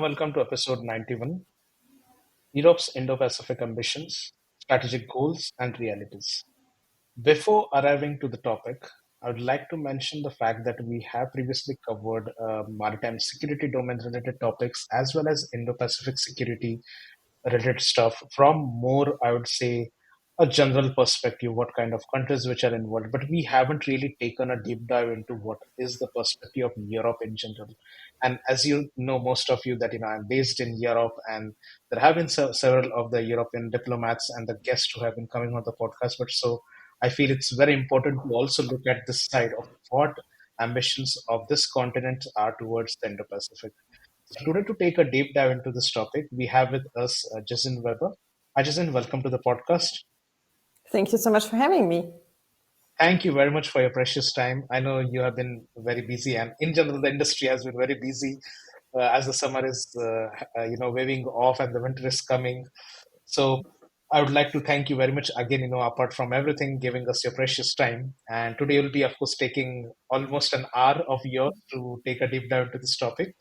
welcome to episode 91, Europe's Indo-Pacific Ambitions, Strategic Goals and Realities. Before arriving to the topic, I would like to mention the fact that we have previously covered maritime security domain related topics as well as Indo-Pacific security related stuff from more, I would say, a general perspective, what kind of countries which are involved. But we haven't really taken a deep dive into what is the perspective of Europe in general. And as you know, most of you that I'm based in Europe, and there have been several of the European diplomats and the guests who have been coming on the podcast. But so I feel it's very important to also look at this side of what ambitions of this continent are towards the Indo-Pacific. So today, to take a deep dive into this topic, we have with us Gesine Weber. Hi, Gesine, welcome to the podcast. Thank you so much for having me. Thank you very much for your precious time. I know you have been very busy, and in general, the industry has been very busy as the summer is, waving off and the winter is coming. So I would like to thank you very much again, apart from everything, giving us your precious time. And today will be, of course, taking almost an hour of yours to take a deep dive into this topic.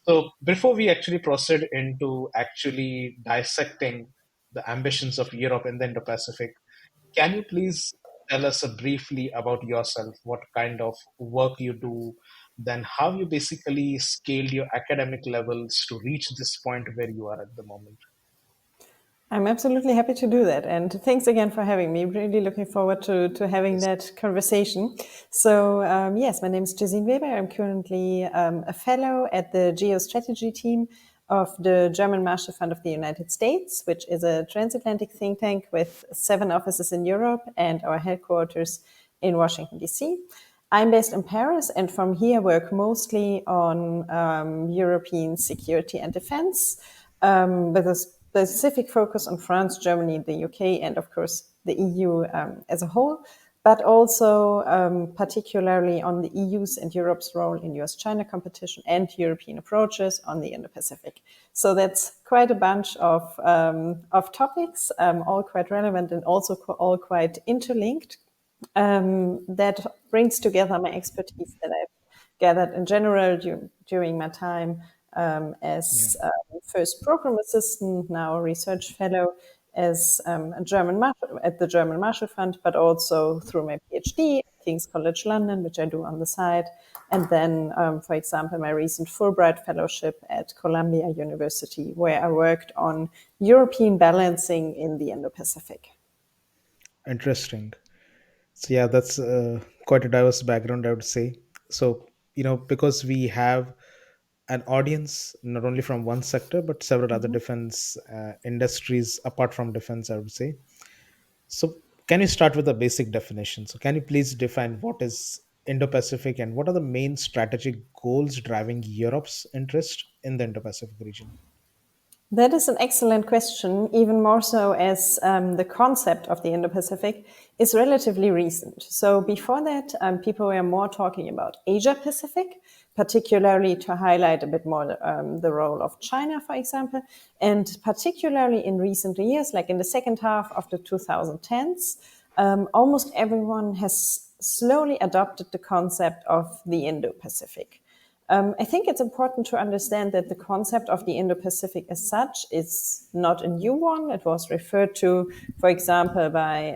So before we actually proceed into actually dissecting the ambitions of Europe in the Indo-Pacific, can you please tell us briefly about yourself, what kind of work you do, then how you basically scaled your academic levels to reach this point where you are at the moment? I'm absolutely happy to do that. And thanks again for having me. Really looking forward to having Yes. that conversation. So, yes, my name is Gesine Weber. I'm currently a fellow at the geostrategy team of the German Marshall Fund of the United States, which is a transatlantic think tank with 7 offices in Europe and our headquarters in Washington, D.C. I'm based in Paris, and from here work mostly on European security and defense, with a specific focus on France, Germany, the UK, and of course the EU as a whole, but also particularly on the EU's and Europe's role in US-China competition and European approaches on the Indo-Pacific. So that's quite a bunch of topics, all quite relevant and also all quite interlinked. That brings together my expertise that I've gathered in general during my time Yeah. as first program assistant, now a research fellow as at the German Marshall Fund, but also through my PhD at King's College London, which I do on the side, and then, for example, my recent Fulbright fellowship at Columbia University, where I worked on European balancing in the Indo-Pacific. Interesting. So yeah, that's quite a diverse background, I would say. So because we have an audience not only from one sector but several other defense industries apart from defense, I would say. So can you start with a basic definition? So can you please define what is Indo-Pacific and what are the main strategic goals driving Europe's interest in the Indo-Pacific region? That is an excellent question, even more so as the concept of the Indo-Pacific is relatively recent. So before that, people were more talking about Asia-Pacific, particularly to highlight a bit more the role of China, for example, and particularly in recent years, like in the second half of the 2010s, almost everyone has slowly adopted the concept of the Indo-Pacific. I think it's important to understand that the concept of the Indo-Pacific as such is not a new one. It was referred to, for example, by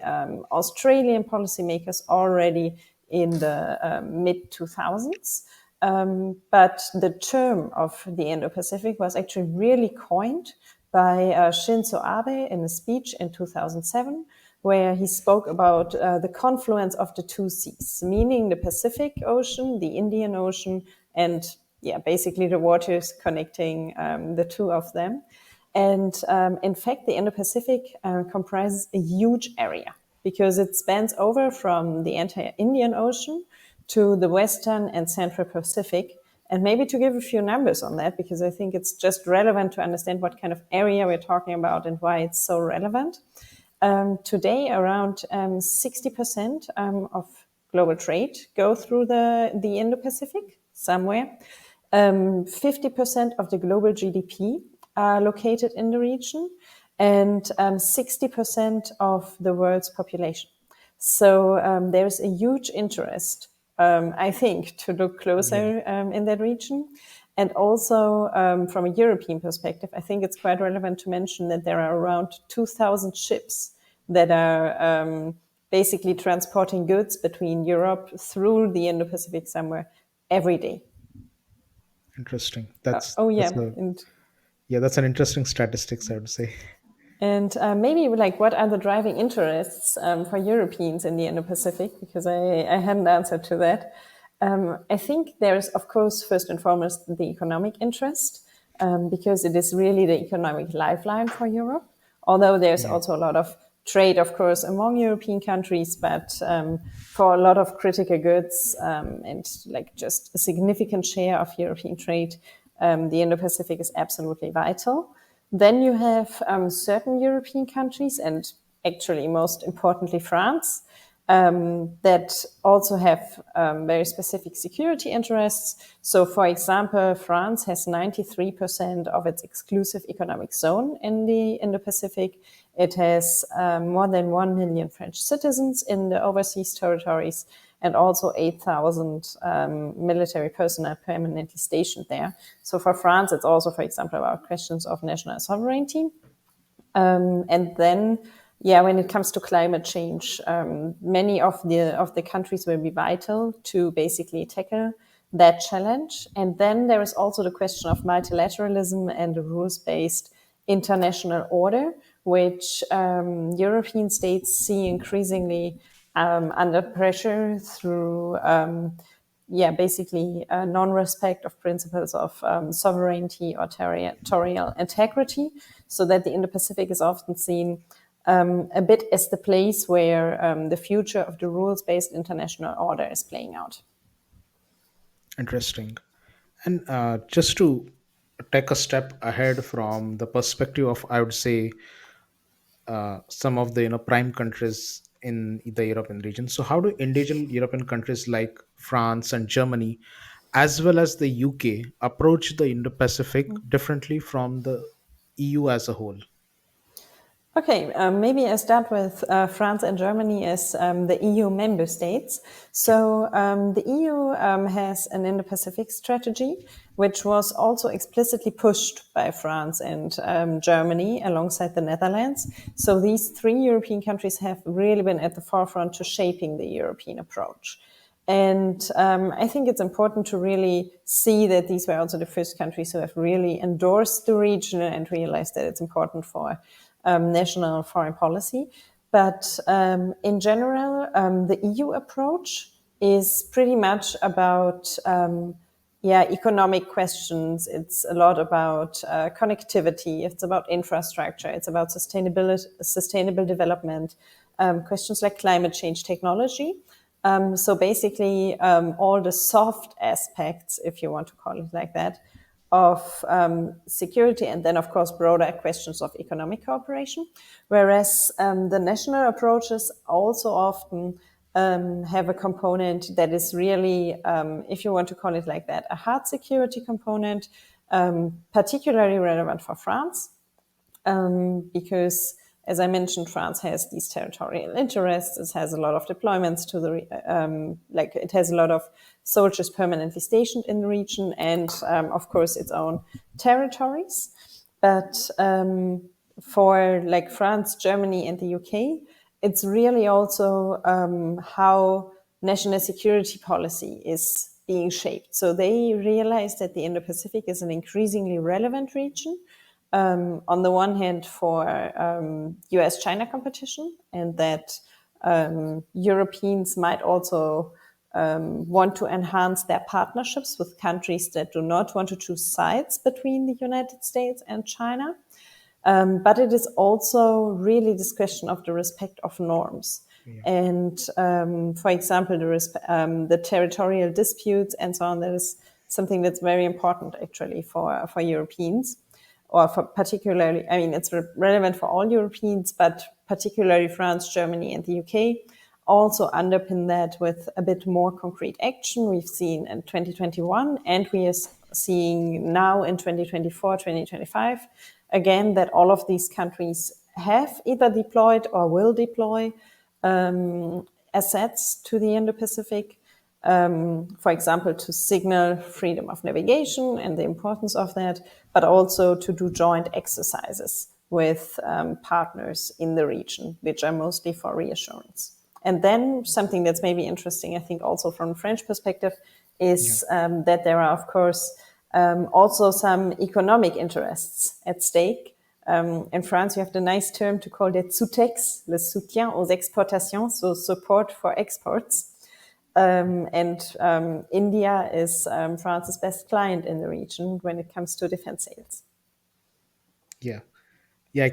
Australian policymakers already in the mid 2000s. But the term of the Indo-Pacific was actually really coined by Shinzo Abe in a speech in 2007, where he spoke about the confluence of the two seas, meaning the Pacific Ocean, the Indian Ocean, and basically the waters connecting the two of them. And in fact, the Indo-Pacific comprises a huge area because it spans over from the entire Indian Ocean to the Western and Central Pacific. And maybe to give a few numbers on that, because I think it's just relevant to understand what kind of area we're talking about and why it's so relevant. Today, around 60% of global trade go through the Indo-Pacific somewhere. 50% of the global GDP are located in the region, and 60% of the world's population. So there's a huge interest, I think, to look closer in that region. And also, from a European perspective, I think it's quite relevant to mention that there are around 2,000 ships that are basically transporting goods between Europe through the Indo-Pacific somewhere every day. Interesting. Oh That's yeah, a Yeah, that's an interesting statistics, I would say. and maybe like what are the driving interests for Europeans in the Indo-Pacific? Because I hadn't answered to that. I think there's, of course, first and foremost, the economic interest, because it is really the economic lifeline for Europe. Although there's Yeah, also a lot of trade, of course, among European countries, but for a lot of critical goods and like just a significant share of European trade, the Indo-Pacific is absolutely vital. Then you have certain European countries, and actually, most importantly, France, that also have very specific security interests. So, for example, France has 93% of its exclusive economic zone in the Indo-Pacific. It has more than 1 million French citizens in the overseas territories, and also 8,000 military personnel permanently stationed there. So for France, it's also, for example, about questions of national sovereignty. And then, yeah, when it comes to climate change, many of the countries will be vital to basically tackle that challenge. And then there is also the question of multilateralism and the rules-based international order, which European states see increasingly under pressure through basically non-respect of principles of sovereignty or territorial integrity, so that the Indo-Pacific is often seen a bit as the place where the future of the rules-based international order is playing out. interesting. And just to take a step ahead from the perspective of, I would say, some of the prime countries in the European region. So, how do individual European countries like France and Germany, as well as the UK, approach the Indo-Pacific differently from the EU as a whole? Okay, maybe I start with France and Germany as the EU member states. Okay. So the EU has an Indo-Pacific strategy, which was also explicitly pushed by France and Germany alongside the Netherlands. So these three European countries have really been at the forefront to shaping the European approach. And I think it's important to really see that these were also the first countries who have really endorsed the region and realized that it's important for national foreign policy. But in general, the EU approach is pretty much about economic questions. It's a lot about connectivity. It's about infrastructure. It's about sustainable development. Questions like climate change technology. So basically, all the soft aspects, if you want to call it like that, of security, and then, of course, broader questions of economic cooperation. Whereas the national approaches also often have a component that is really, if you want to call it like that, a hard security component, particularly relevant for France, because, as I mentioned, France has these territorial interests. It has a lot of deployments to the, it has a lot of soldiers permanently stationed in the region, and of course its own territories. But for like France, Germany, and the UK, it's really also how national security policy is being shaped. So they realize that the Indo-Pacific is an increasingly relevant region, on the one hand for US-China competition, and that Europeans might also want to enhance their partnerships with countries that do not want to choose sides between the United States and China. But it is also really this question of the respect of norms. Yeah. And for example, the territorial disputes and so on, that is something that's very important actually for Europeans, or for particularly, I mean, it's relevant for all Europeans, but particularly France, Germany, and the UK also underpin that with a bit more concrete action. We've seen in 2021, and we are seeing now in 2024, 2025, again, that all of these countries have either deployed or will deploy assets to the Indo-Pacific. for example, to signal freedom of navigation and the importance of that, but also to do joint exercises with partners in the region, which are mostly for reassurance. And then something that's maybe interesting, I think, also from a French perspective, Yeah. is that there are, of course, also some economic interests at stake. In France, you have the nice term to call it SUTEX, le soutien aux exportations, so support for exports. And India is France's best client in the region when it comes to defense sales. Yeah. Yeah,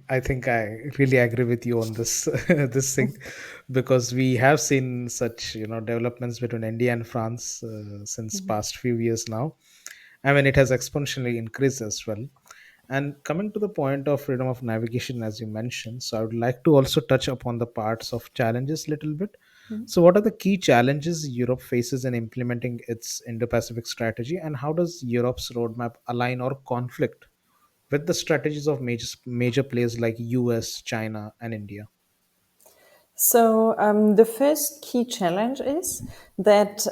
I think I really agree with you on this this thing, because we have seen such, developments between India and France since past few years now. I mean, it has exponentially increased as well. And coming to the point of freedom of navigation, as you mentioned, so I would like to also touch upon the parts of challenges little bit. So, what are the key challenges Europe faces in implementing its Indo-Pacific strategy, and how does Europe's roadmap align or conflict with the strategies of major players like US, China, and India? So the first key challenge is that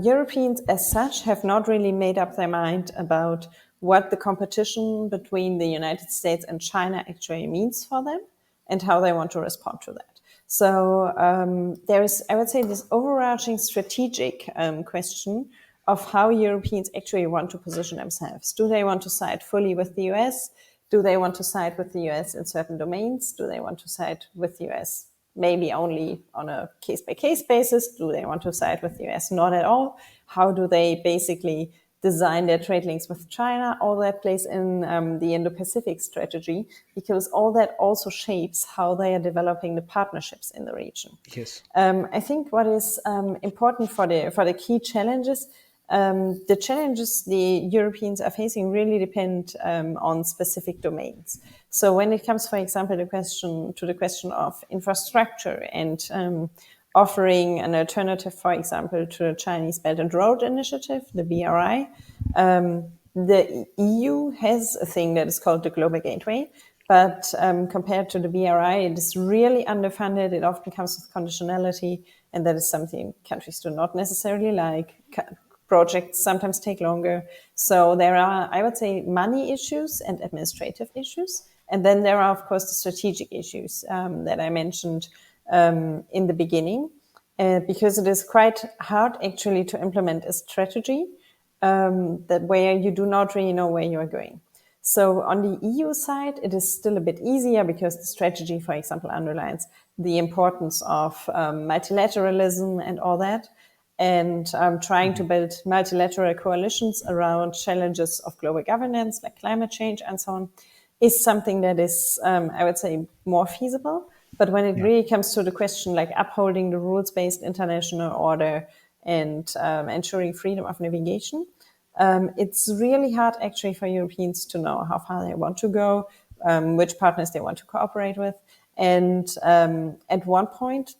Europeans, as such, have not really made up their mind about what the competition between the United States and China actually means for them and how they want to respond to that. So there is, I would say, this overarching strategic question of how Europeans actually want to position themselves. Do they want to side fully with the US? Do they want to side with the US in certain domains? Do they want to side with the US maybe only on a case by case basis? Do they want to side with the US? Not at all. How do they basically design their trade links with China? All that plays in the Indo-Pacific strategy, because all that also shapes how they are developing the partnerships in the region. Yes. I think what is important for the key challenges, the challenges the Europeans are facing really depend on specific domains. So when it comes, for example, the question of infrastructure and offering an alternative, for example, to the Chinese Belt and Road Initiative, the BRI, the EU has a thing that is called the Global Gateway, but compared to the BRI, it is really underfunded. It often comes with conditionality, and that is something countries do not necessarily like. Projects sometimes take longer. So there are, I would say, money issues and administrative issues. And then there are, of course, the strategic issues that I mentioned in the beginning, because it is quite hard actually to implement a strategy that where you do not really know where you are going. So on the EU side, it is still a bit easier because the strategy, for example, underlines the importance of multilateralism and all that, and trying to Mhm. build multilateral coalitions around challenges of global governance like climate change and so on is something that is, I would say, more feasible. But when it Yeah. really comes to the question like upholding the rules-based international order and ensuring freedom of navigation, it's really hard actually for Europeans to know how far they want to go, which partners they want to cooperate with. And at one point,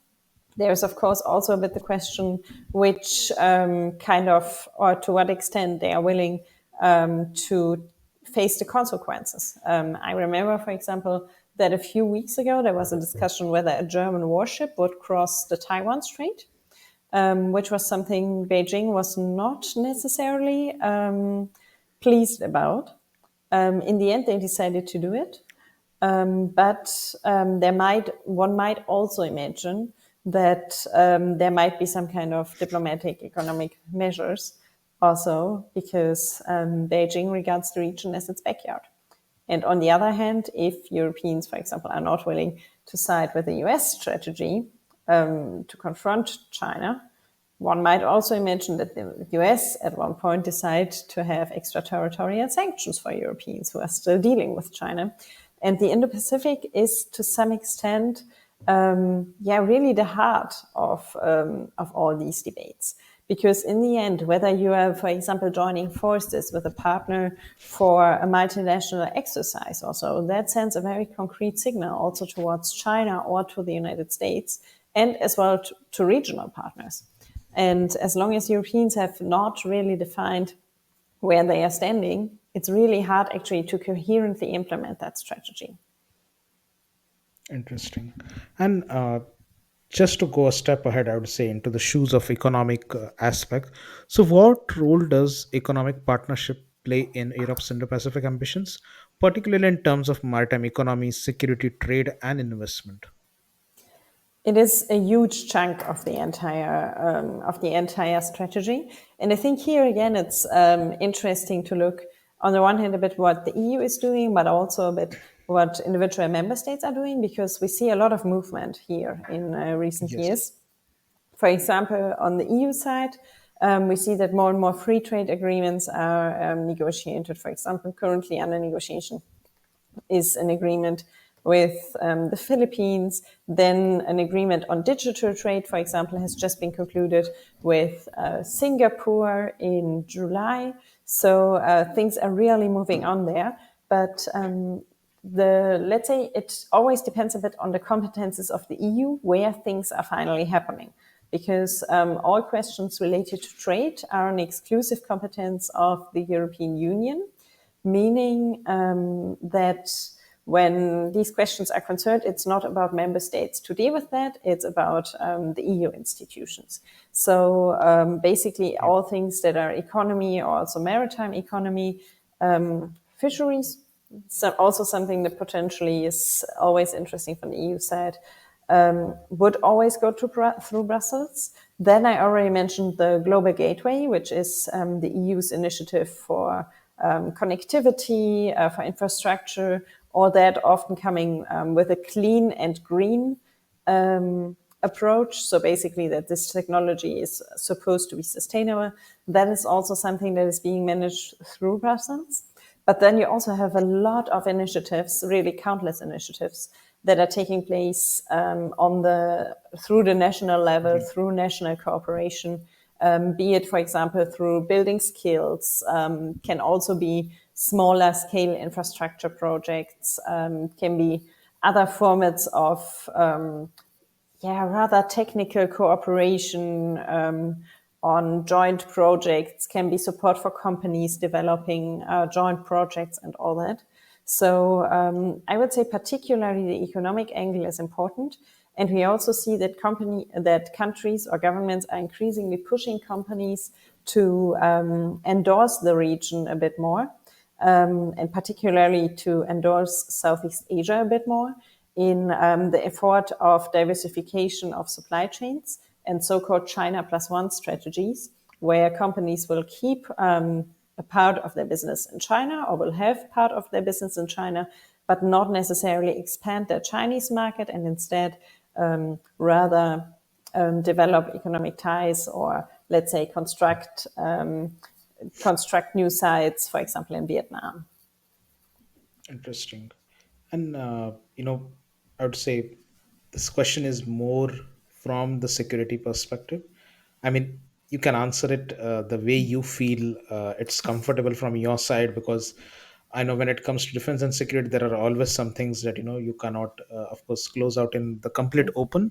there's of course also a bit the question which kind of, or to what extent they are willing to face the consequences. I remember, for example, that a few weeks ago there was a discussion whether a German warship would cross the Taiwan Strait, which was something Beijing was not necessarily pleased about. In the end, they decided to do it. But one might also imagine that there might be some kind of diplomatic economic measures also, because Beijing regards the region as its backyard. And on the other hand, if Europeans, for example, are not willing to side with the US strategy to confront China, one might also imagine that the US at one point decide to have extraterritorial sanctions for Europeans who are still dealing with China. And the Indo-Pacific is to some extent, really the heart of all these debates. Because in the end, whether you are, for example, joining forces with a partner for a multinational exercise also, that sends a very concrete signal also towards China or to the United States, and as well to regional partners. And as long as Europeans have not really defined where they are standing, it's really hard actually to coherently implement that strategy. Interesting. And Just to go a step ahead, I would say into the shoes of economic aspect. So, what role does economic partnership play in Europe's Indo-Pacific ambitions, particularly in terms of maritime economy, security, trade, and investment? It is a huge chunk of the entire strategy, and I think here again it's interesting to look on the one hand a bit what the EU is doing, but also a bit what individual member states are doing, because we see a lot of movement here in recent Yes. years. For example, on the EU side, we see that more and more free trade agreements are negotiated. For example, currently under negotiation is an agreement with the Philippines. Then an agreement on digital trade, for example, has just been concluded with Singapore in July. So things are really moving on there. But let's say it always depends a bit on the competences of the EU where things are finally happening, because all questions related to trade are an exclusive competence of the European Union, meaning that when these questions are concerned, it's not about member states to deal with that, it's about the EU institutions. So basically, Yep. all things that are economy or also maritime economy, fisheries, so also something that potentially is always interesting from the EU side, would always go through Brussels. Then I already mentioned the Global Gateway, which is the EU's initiative for connectivity, for infrastructure, all that often coming with a clean and green approach. So basically, that this technology is supposed to be sustainable. That is also something that is being managed through Brussels. But then you also have a lot of initiatives, really countless initiatives, that are taking place through the national level, Yep. through national cooperation, be it, for example, through building skills, can also be smaller scale infrastructure projects, can be other formats of rather technical cooperation on joint projects, can be support for companies developing joint projects and all that. So I would say particularly the economic angle is important. And we also see that countries or governments are increasingly pushing companies to endorse the region a bit more, and particularly to endorse Southeast Asia a bit more in the effort of diversification of supply chains and so-called China plus one strategies, where companies will keep a part of their business in China or will have part of their business in China, but not necessarily expand their Chinese market, and instead rather develop economic ties, or let's say construct new sites, for example, in Vietnam. Interesting. And, I would say this question is more from the security perspective. I mean, you can answer it the way you feel it's comfortable from your side, because I know when it comes to defense and security, there are always some things that, you cannot, of course, close out in the complete open.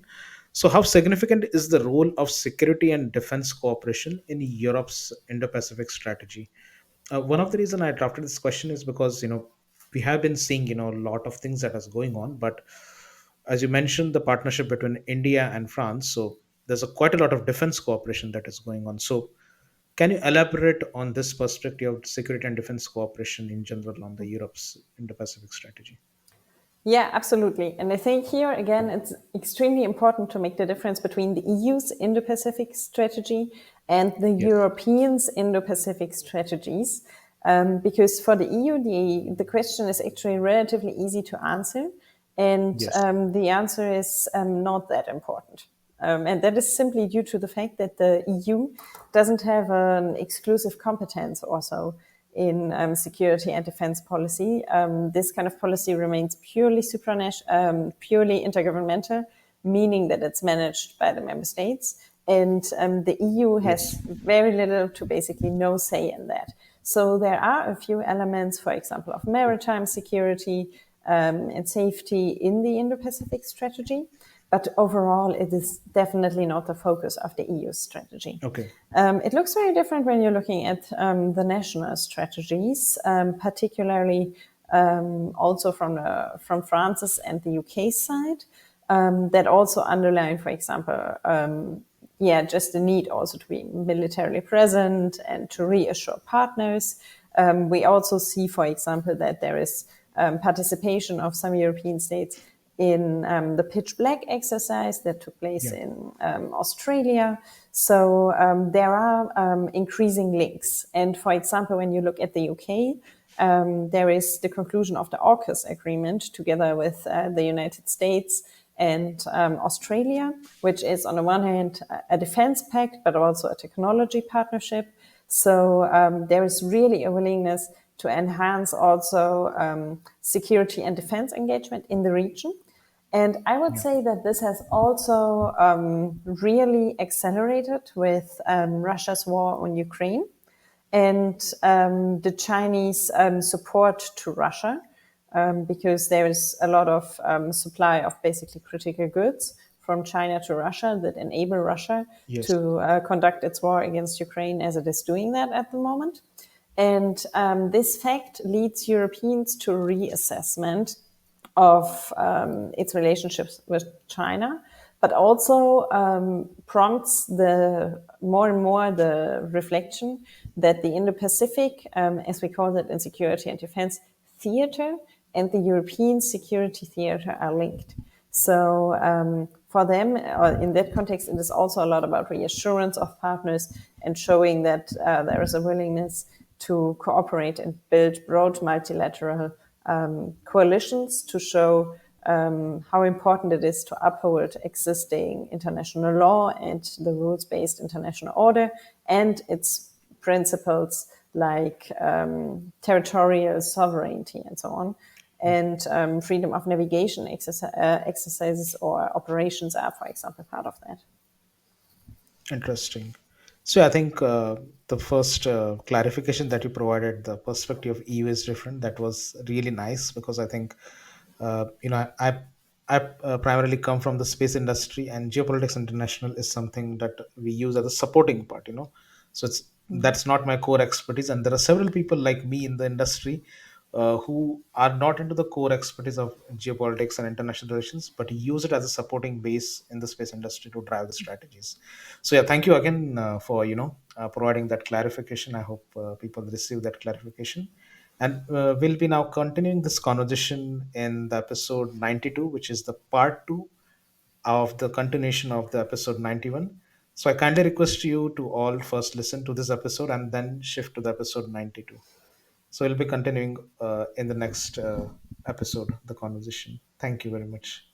So, how significant is the role of security and defense cooperation in Europe's Indo Pacific strategy? One of the reason I drafted this question is because we have been seeing a lot of things that is going on, but as you mentioned, the partnership between India and France, so there's quite a lot of defense cooperation that is going on. So can you elaborate on this perspective of security and defense cooperation in general on the Europe's Indo-Pacific strategy? Yeah, absolutely. And I think here again, it's extremely important to make the difference between the EU's Indo-Pacific strategy and the Yes. Europeans' Indo-Pacific strategies. Because for the EU, the question is actually relatively easy to answer. And Yes. the answer is not that important. And that is simply due to the fact that the EU doesn't have an exclusive competence also in security and defense policy. This kind of policy remains purely intergovernmental, meaning that it's managed by the member states. And the EU has Yes. very little to basically no say in that. So there are a few elements, for example, of maritime security and safety in the Indo-Pacific strategy. But overall, it is definitely not the focus of the EU strategy. Okay. It looks very different when you're looking at the national strategies, particularly also from France's and the UK side. that also underline, for example, yeah, just the need also to be militarily present and to reassure partners. We also see, for example, that there is participation of some European states in the Pitch Black exercise that took place Yeah. in Australia. So there are increasing links. And for example, when you look at the UK, there is the conclusion of the AUKUS agreement together with the United States and Australia, which is on the one hand a defense pact, but also a technology partnership. So there is really a willingness to enhance also security and defense engagement in the region. And I would Yeah. say that this has also really accelerated with Russia's war on Ukraine and the Chinese support to Russia, because there is a lot of supply of basically critical goods from China to Russia that enable Russia Yes. to conduct its war against Ukraine as it is doing that at the moment. And this fact leads Europeans to reassessment of its relationships with China, but also prompts the more and more the reflection that the Indo-Pacific, as we call it in security and defense, theater and the European security theater are linked. So for them, in that context, it is also a lot about reassurance of partners and showing that there is a willingness to cooperate and build broad multilateral coalitions to show how important it is to uphold existing international law and the rules-based international order and its principles like territorial sovereignty and so on. And freedom of navigation exercises or operations are, for example, part of that. Interesting. So I think the first clarification that you provided, the perspective of EU is different. That was really nice because I think I primarily come from the space industry, and geopolitics international is something that we use as a supporting part. So it's that's not my core expertise, and there are several people like me in the industry who are not into the core expertise of geopolitics and international relations, but use it as a supporting base in the space industry to drive the strategies. So yeah, thank you again for providing that clarification. I hope people receive that clarification, and we'll be now continuing this conversation in the episode 92, which is the part two of the continuation of the episode 91. So I kindly request you to all first listen to this episode and then shift to the episode 92. So we'll be continuing in the next episode, the conversation. Thank you very much.